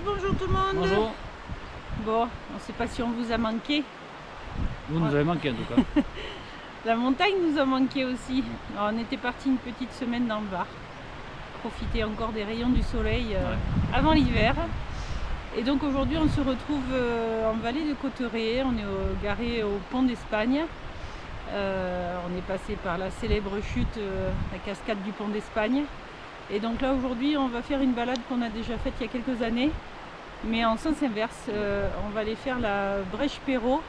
bonjour tout le monde. Bonjour. Bon, on ne sait pas si on vous a manqué. Vous nous avez manqué en tout cas. La montagne nous a manqué aussi. Alors, on était parti une petite semaine dans le Var. Profiter encore des rayons du soleil avant l'hiver. Et donc aujourd'hui on se retrouve en vallée de Cauterets. On est garé au pont d'Espagne. On est passé par la célèbre chute, la cascade du pont d'Espagne. Et donc là aujourd'hui on va faire une balade qu'on a déjà faite il y a quelques années, mais en sens inverse. On va aller faire la Brèche-Perrot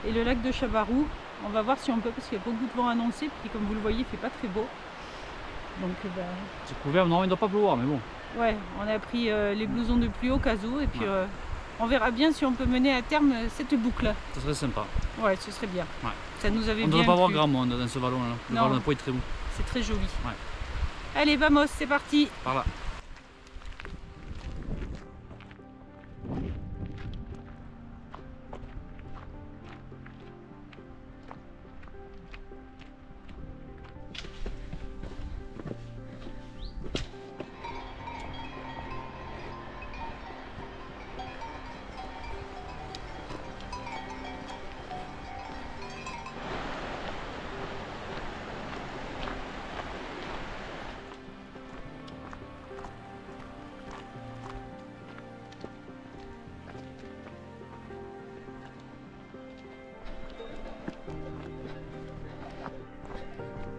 et le lac de Chavarou. On va voir si on peut, parce qu'il y a beaucoup de vent annoncé, puis comme vous le voyez il fait pas très beau. Donc C'est couvert, non il ne doit pas pleuvoir mais bon. Ouais, on a pris les blousons de pluie au cas où, et puis on verra bien si on peut mener à terme cette boucle. Ça serait sympa. Ouais, ce serait bien. Ouais. Ça nous avait on ne bien devrait pas avoir plu. grand monde dans ce vallon-là. Le vallon de Pau est très beau. C'est très joli. Ouais. Allez, vamos, c'est parti. Par là.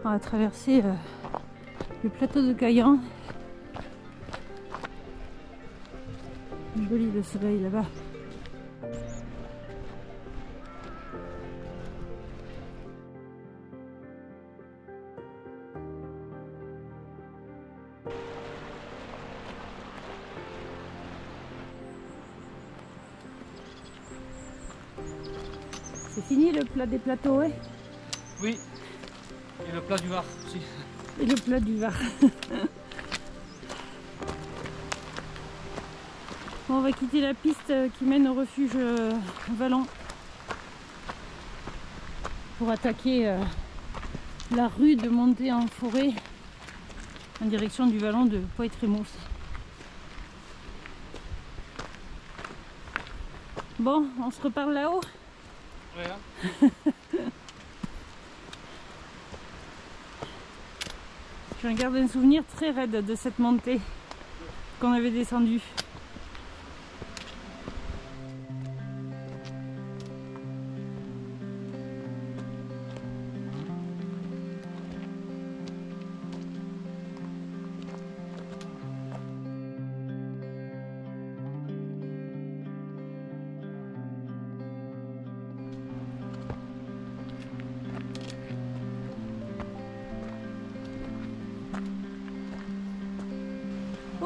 On va traverser le plateau de Caillan. Joli le soleil là-bas. C'est fini le plat des plateaux, ouais. Oui. Et le plat du Var aussi. Et le plat du Var. Bon, on va quitter la piste qui mène au refuge Vallon pour attaquer la rue de montée en forêt en direction du Vallon de Poitrémousse. Bon, on se reparle là-haut. Ouais, hein. Je garde un souvenir très raide de cette montée qu'on avait descendue.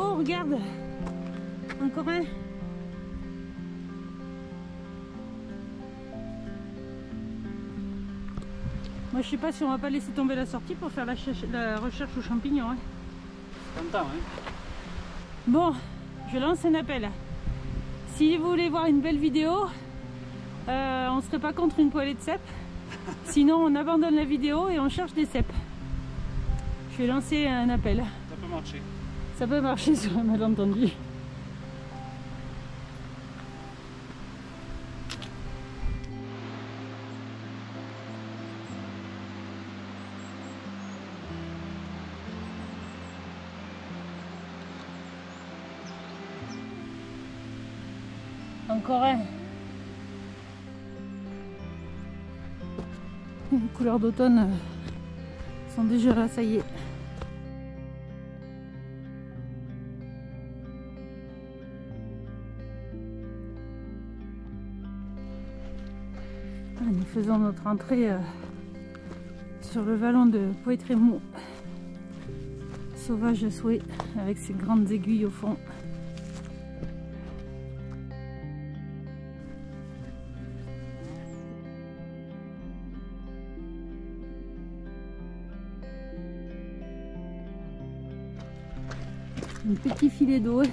Oh, regarde, encore un. Moi, je sais pas si on va pas laisser tomber la sortie pour faire la recherche aux champignons. Hein. Content, hein. Bon, je lance un appel. Si vous voulez voir une belle vidéo, on serait pas contre une poêlée de cèpes. Sinon, on abandonne la vidéo et on cherche des cèpes. Je vais lancer un appel. Ça peut marcher. Ça peut marcher sur un malentendu. Encore un. Les couleurs d'automne sont déjà là, ça y est. Nous faisons notre entrée sur le vallon de Poitrémousse, sauvage à souhait, avec ses grandes aiguilles au fond. Un petit filet d'eau.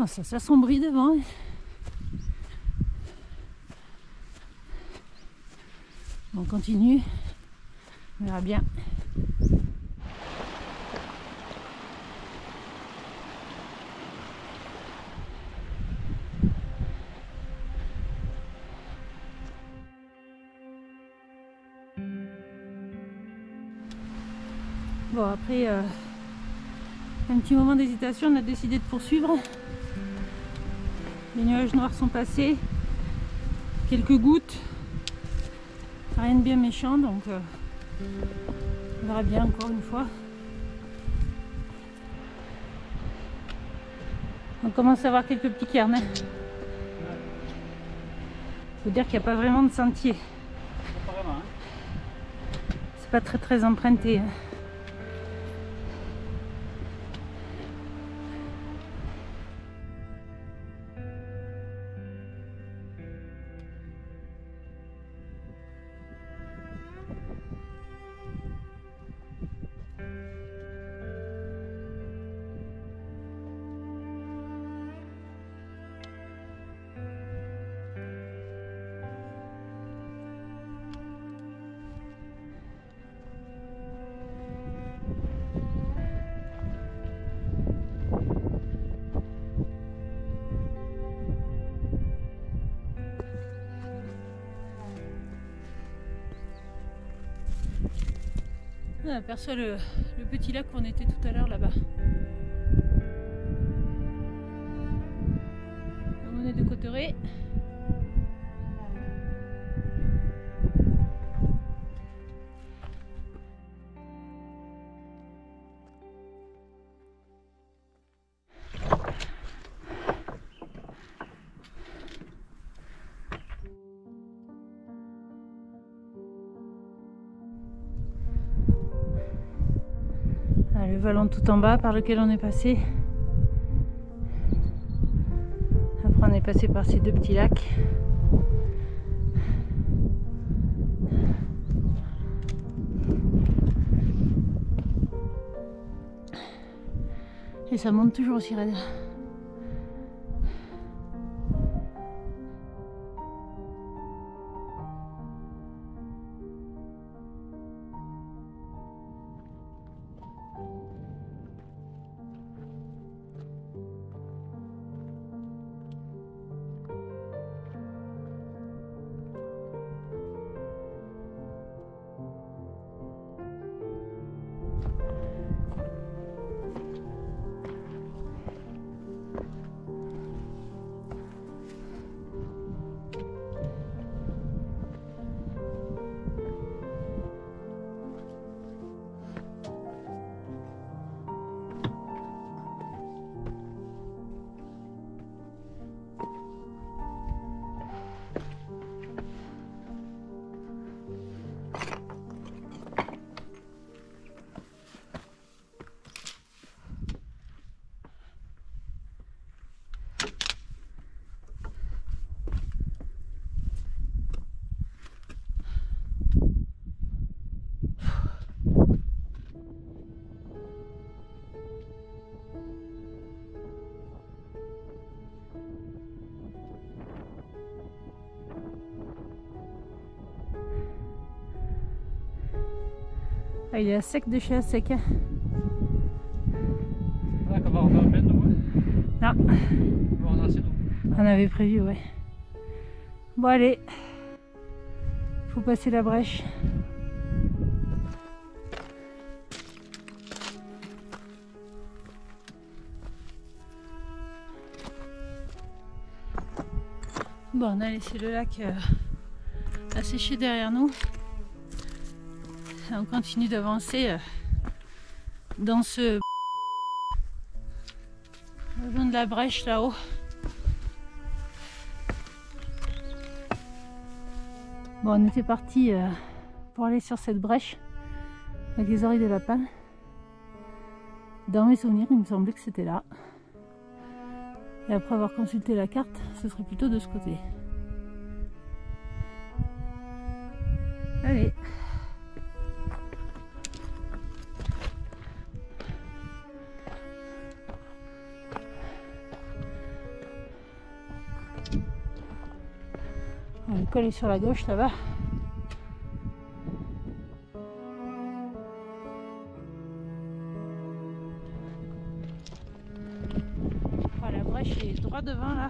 Oh, ça s'assombrit devant. On continue, on verra bien. Bon, après un petit moment d'hésitation, on a décidé de poursuivre. Les nuages noirs sont passés, quelques gouttes, rien de bien méchant, donc on verra bien encore une fois. On commence à avoir quelques petits cairns. Faut dire qu'il n'y a pas vraiment de sentier. C'est pas très emprunté. On aperçoit le petit lac où on était tout à l'heure là-bas. On est de Cauterets. Le vallon tout en bas par lequel on est passé. Après on est passé par ces deux petits lacs. Et ça monte toujours aussi raide. Ah, il est à sec de chez à sec. Là, qu'on va refaire plein d'eau. Non. On va en assez d'eau. On avait prévu, ouais. Bon, allez. Faut passer la brèche. Bon, on a laissé le lac assécher derrière nous. On continue d'avancer dans ce long de la brèche là-haut. Bon, on était parti pour aller sur cette brèche avec les oreilles de lapin. Dans mes souvenirs, il me semblait que c'était là. Et après avoir consulté la carte, ce serait plutôt de ce côté. Allez. L'école est sur la gauche là-bas. La brèche est droit devant là.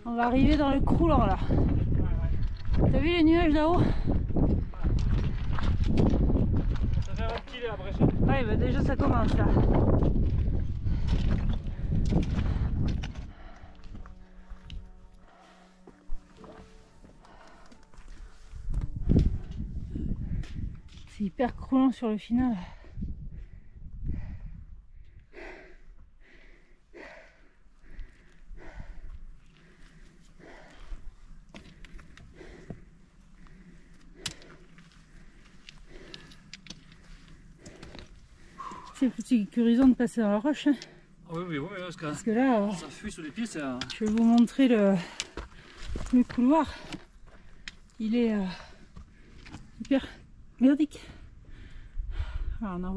On va arriver dans le croulant là. T'as vu les nuages là-haut? Ça fait un petit la brèche. Ouais, bah déjà ça commence là. C'est hyper croulant sur le final. C'est plus sécurisant de passer dans la roche. Hein. Oui, Parce que là, ça fuit sous les pieds. Je vais vous montrer le couloir. Il est hyper merdique. Alors, on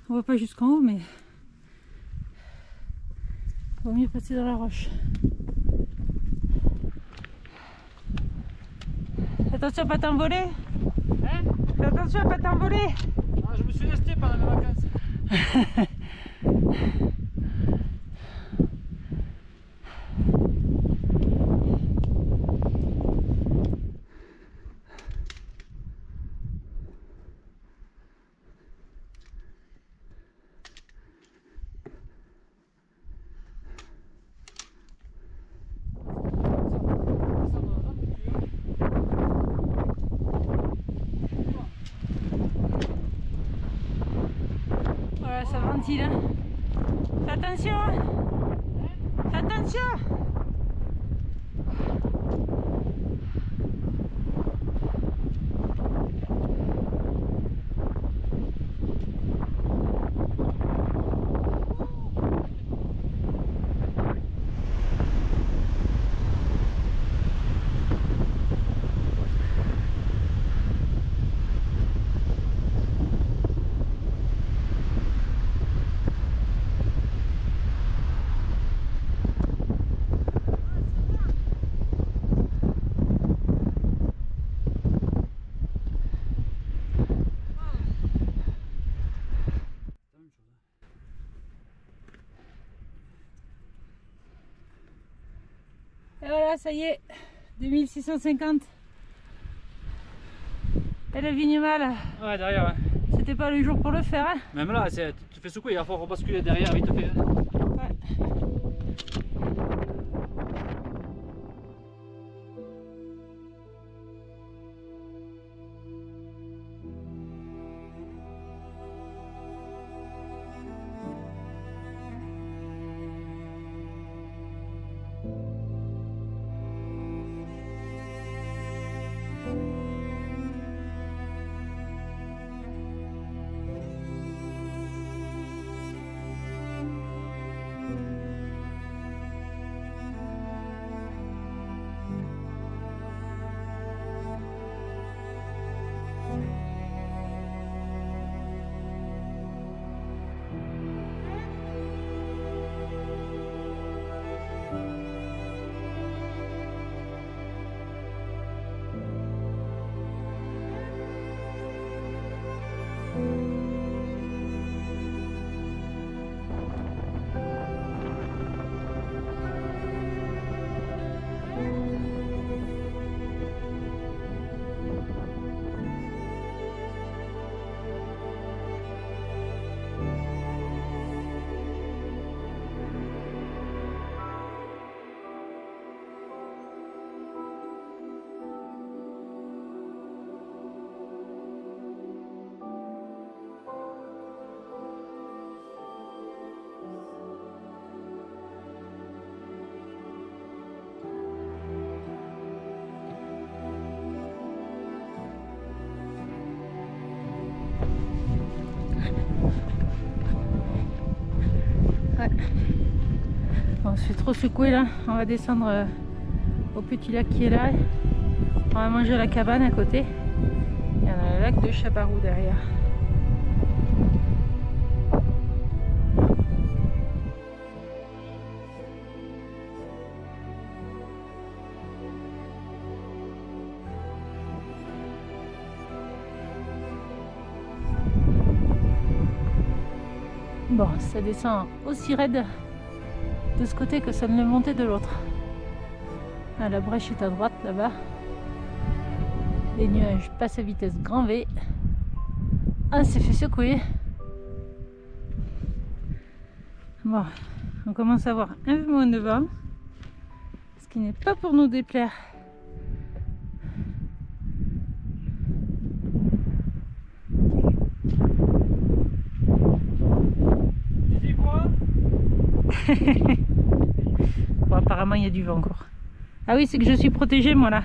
voit pas jusqu'en haut, mais il vaut mieux passer dans la roche. Attention à pas t'envoler. Hein? Fais attention à pas t'envoler. Ah, je me suis resté pendant les vacances. Voilà, ça ventile. Hein. Fais attention. Fais attention. Et voilà, ça y est, 2650. Et le Vignemal. Ouais, derrière. Ouais. C'était pas le jour pour le faire. Hein. Même là, tu te fais secouer, il va falloir rebasculer derrière vite fait. Hein. Ouais. se fait trop secouer là. On va descendre au petit lac qui est là. On va manger à la cabane à côté. Il y en a le lac de Chaparrou derrière. Bon, ça descend aussi raide de ce côté que ça ne le montait de l'autre. Ah, la brèche est à droite là-bas. Les nuages passent à vitesse grand V. Ah, c'est fait secouer. Bon, on commence à avoir un peu moins de vent, ce qui n'est pas pour nous déplaire. Tu dis quoi? Bon, apparemment il y a du vent encore. Ah oui, c'est que je suis protégée moi là.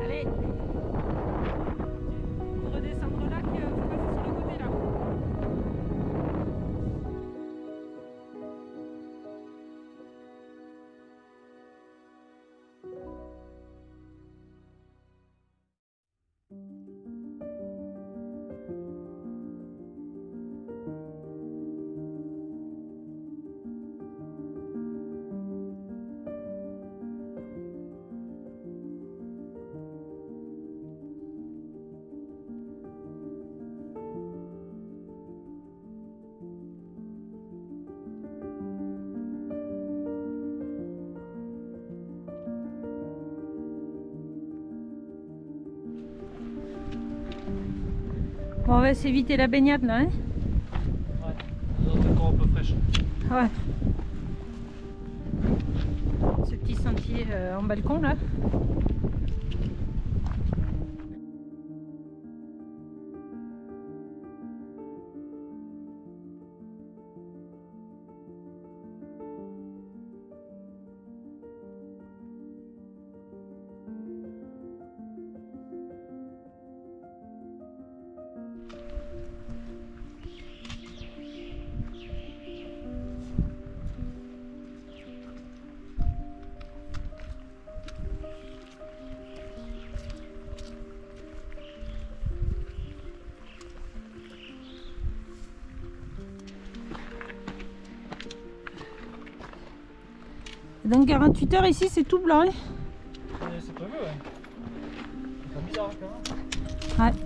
Allez, pour redescendre là, il faut passer sur le côté là. Bon, on va s'éviter la baignade là, hein? Ouais, c'est encore un peu fraîche. Ouais. Ce petit sentier en balcon là. Dans 48 heures ici c'est tout blanc. Hein. C'est prévu, ouais. C'est bizarre quand même. Ouais.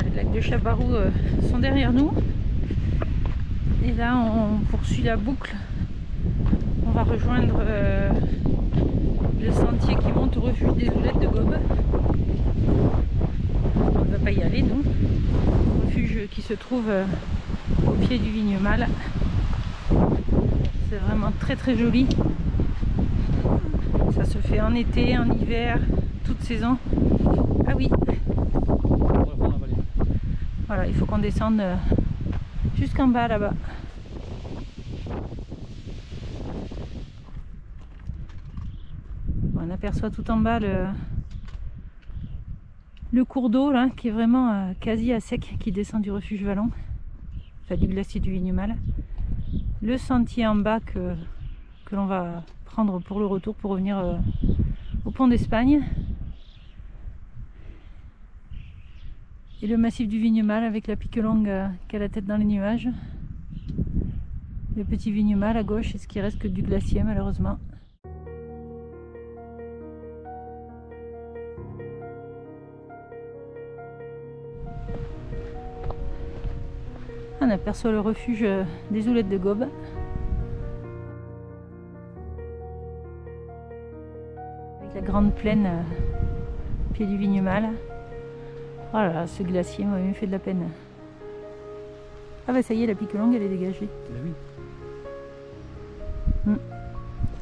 Les lacs de Chabarou sont derrière nous et là on poursuit la boucle. On va rejoindre le sentier qui monte au refuge des Oulettes de Gobes. On ne va pas y aller nous. Refuge qui se trouve au pied du Vignemale. C'est vraiment très très joli. Ça se fait en été, en hiver, toute saison. Ah oui. Voilà, il faut qu'on descende jusqu'en bas là-bas. On aperçoit tout en bas le cours d'eau là, qui est vraiment quasi à sec, qui descend du refuge Vallon, enfin du glacier du Vignemale. Le sentier en bas que l'on va prendre pour le retour pour revenir au pont d'Espagne. Et le massif du Vignemale avec la pique longue qui a la tête dans les nuages. Le petit Vignemale à gauche, et ce qui reste que du glacier malheureusement. On aperçoit le refuge des Oulettes de Gobes. Avec la grande plaine au pied du Vignemale. Voilà, ce glacier m'a même fait de la peine. Ah bah ça y est, la pique longue elle est dégagée. Oui.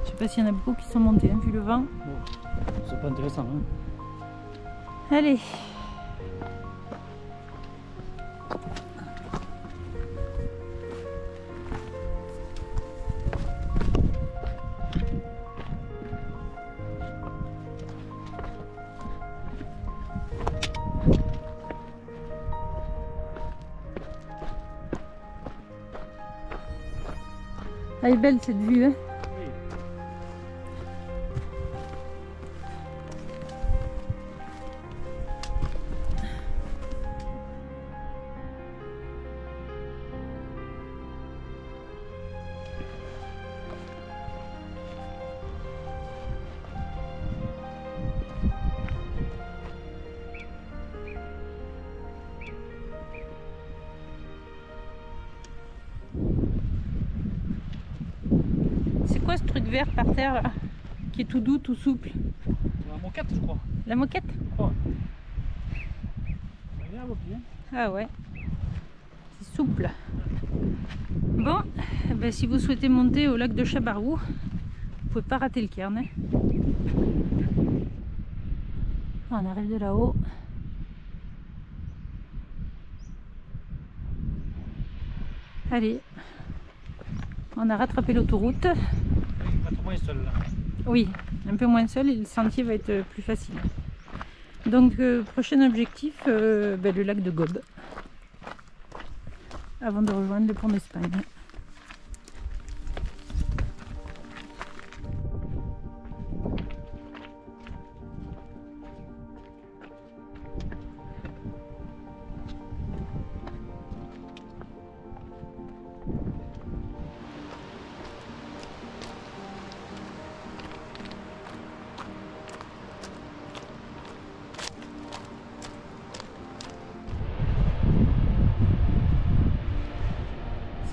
Je sais pas s'il y en a beaucoup qui sont montés, hein, vu le vent. Bon, c'est pas intéressant. Hein. Allez. Elle est belle cette vue, hein. Oui. C'est quoi ce truc vert par terre là, qui est tout doux, tout souple? C'est la moquette, je crois. La moquette? Oh. Regarde, bien. Ah ouais, c'est souple. Bon, ben, si vous souhaitez monter au lac de Chabarou, vous pouvez pas rater le cairn. Hein. On arrive de là-haut. Allez, on a rattrapé l'autoroute. Pas trop moins seul là. Oui, un peu moins seul et le sentier va être plus facile. Donc prochain objectif, ben, le lac de Gobes. Avant de rejoindre le pont d'Espagne.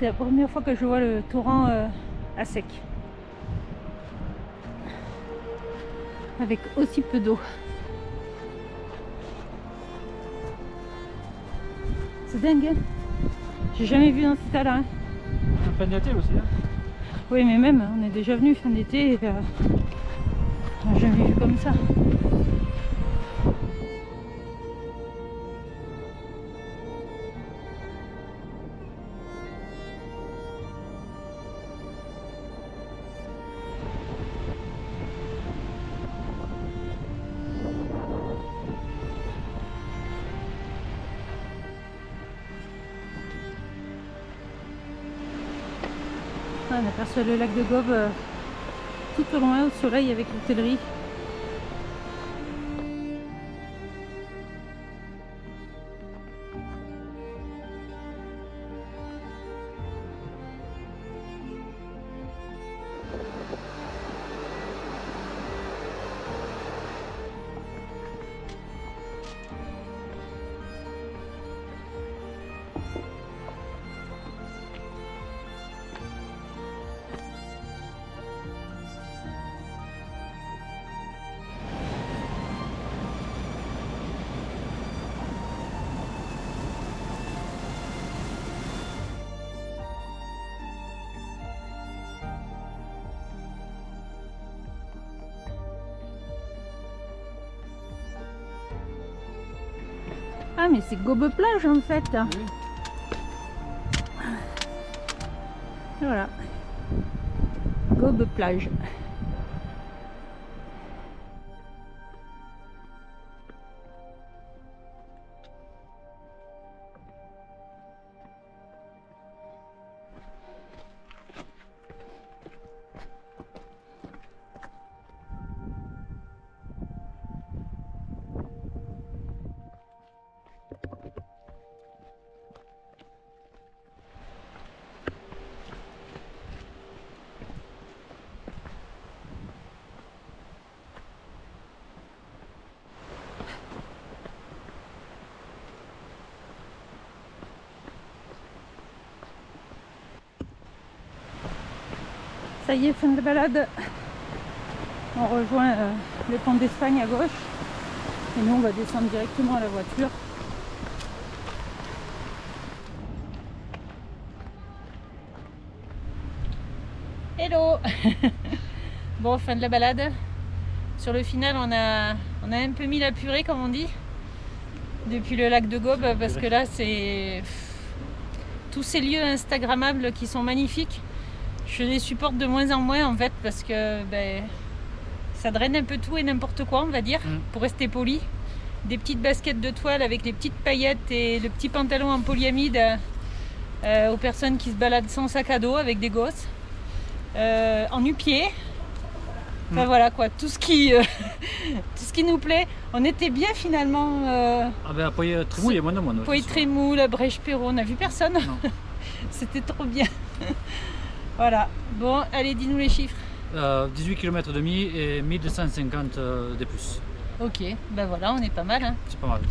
C'est la première fois que je vois le torrent à sec. Avec aussi peu d'eau. C'est dingue, hein? J'ai jamais vu dans cet état-là. Hein. Fin d'été aussi. Hein. Oui, mais même, on est déjà venu fin d'été. On n'a jamais vu comme ça. On aperçoit le lac de Gobes tout au loin au soleil avec l'hôtellerie. Ah mais c'est Gobes plage en fait. Oui. Voilà. Gobes plage. Ça y est, fin de balade. On rejoint le pont d'Espagne à gauche. Et nous, on va descendre directement à la voiture. Hello. Bon, fin de la balade. Sur le final, on a un peu mis la purée, comme on dit, depuis le lac de Gobes, parce que là, c'est tous ces lieux instagrammables qui sont magnifiques. Je les supporte de moins en moins en fait parce que ça draine un peu tout et n'importe quoi, on va dire, pour rester poli. Des petites baskets de toile avec les petites paillettes et le petit pantalon en polyamide aux personnes qui se baladent sans sac à dos avec des gosses, en nu-pieds. Enfin voilà quoi, tout ce qui nous plaît. On était bien finalement. À Poitiers-Trémou, il y a moins de monde. Poitiers-Trémou, la Brèche-Perrault, on n'a vu personne. C'était trop bien. Voilà, bon, allez, dis-nous les chiffres. 18 km et demi et 1250 de plus. Ok, ben voilà, on est pas mal. Hein. C'est pas mal.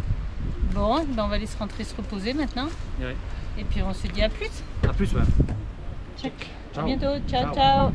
Bon, ben on va aller se rentrer se reposer maintenant. Oui. Et puis on se dit à plus. À plus, ouais. Check. Ciao. À bientôt, ciao, Ciao. ciao.